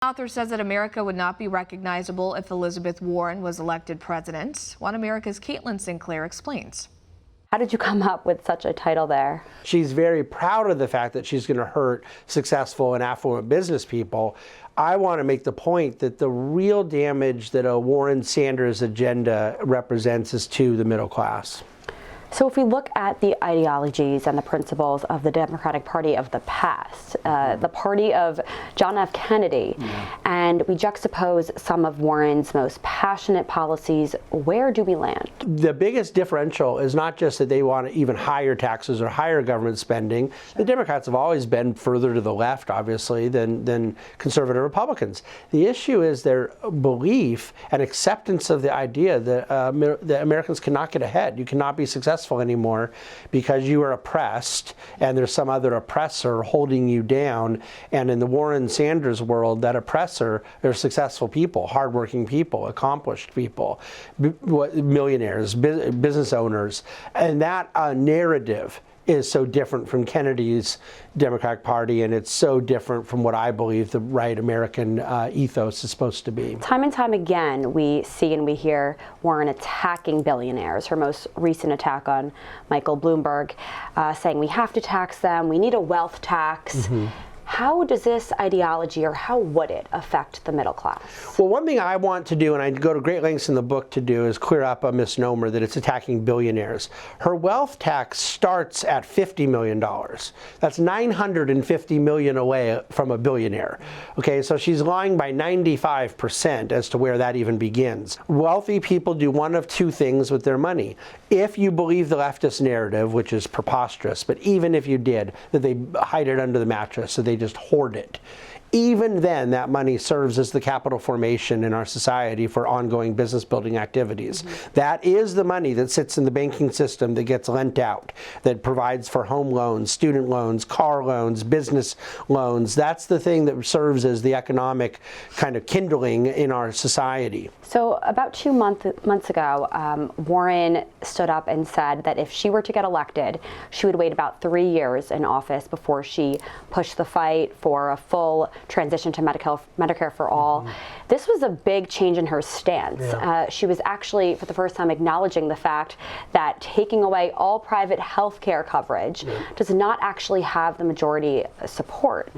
Author says that America would not be recognizable if Elizabeth Warren was elected president. One America's Caitlin Sinclair explains. How did you come up with such a title there? She's very proud of the fact that she's going to hurt successful and affluent business people. I want to make the point that the real damage that a Warren-Sanders agenda represents is to the middle class. So if we look at the ideologies and the principles of the Democratic Party of the past, the party of John F. Kennedy, and we juxtapose some of Warren's most passionate policies, where do we land? The biggest differential is not just that they want even higher taxes or higher government spending. The Democrats have always been further to the left, obviously, than conservative Republicans. The issue is their belief and acceptance of the idea that, that Americans cannot get ahead. You cannot be successful anymore because you are oppressed and there's some other oppressor holding you down. And in the Warren-Sanders world, that oppressor, they're successful people, hardworking people, accomplished people, millionaires, business owners. And that narrative is so different from Kennedy's Democratic Party, and it's so different from what I believe the right American ethos is supposed to be. Time and time again, we see and we hear Warren attacking billionaires. Her most recent attack on Michael Bloomberg, saying we have to tax them, we need a wealth tax. How does this ideology, or how would it affect the middle class? Well, one thing I want to do, and I go to great lengths in the book to do, is clear up a misnomer that it's attacking billionaires. Her wealth tax starts at $50 million. That's $950 million away from a billionaire. Okay, so she's lying by 95% as to where that even begins. Wealthy people do one of two things with their money. If you believe the leftist narrative, which is preposterous, but even if you did, that they hide it under the mattress, so they just hoard it. Even then, that money serves as the capital formation in our society for ongoing business building activities. That is the money that sits in the banking system that gets lent out, that provides for home loans, student loans, car loans, business loans. That's the thing that serves as the economic kind of kindling in our society. So about 2 months ago, Warren stood up and said that if she were to get elected, she would wait about 3 years in office before she pushed the fight for a full transition to Medicare for all. This was a big change in her stance. She was actually, for the first time, acknowledging the fact that taking away all private health care coverage does not actually have the majority support.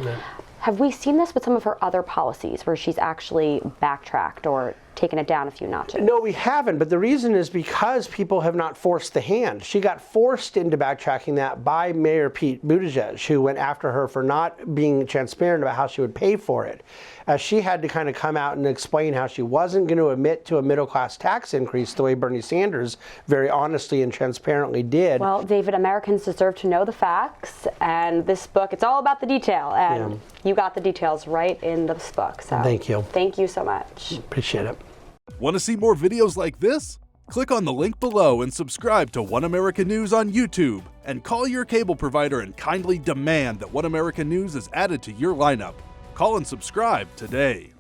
Have we seen this with some of her other policies where she's actually backtracked or taken it down a few notches? No, we haven't, but the reason is because people have not forced the hand. She got forced into backtracking that by Mayor Pete Buttigieg, who went after her for not being transparent about how she would pay for it. She had to kind of come out and explain how she wasn't going to admit to a middle-class tax increase the way Bernie Sanders very honestly and transparently did. Well, David, Americans deserve to know the facts, and this book, it's all about the detail, and you got the details right in this book. So thank you. Thank you so much. Appreciate it. Want to see more videos like this? Click on the link below and subscribe to One America News on YouTube, and call your cable provider and kindly demand that One America News is added to your lineup. Call and subscribe today.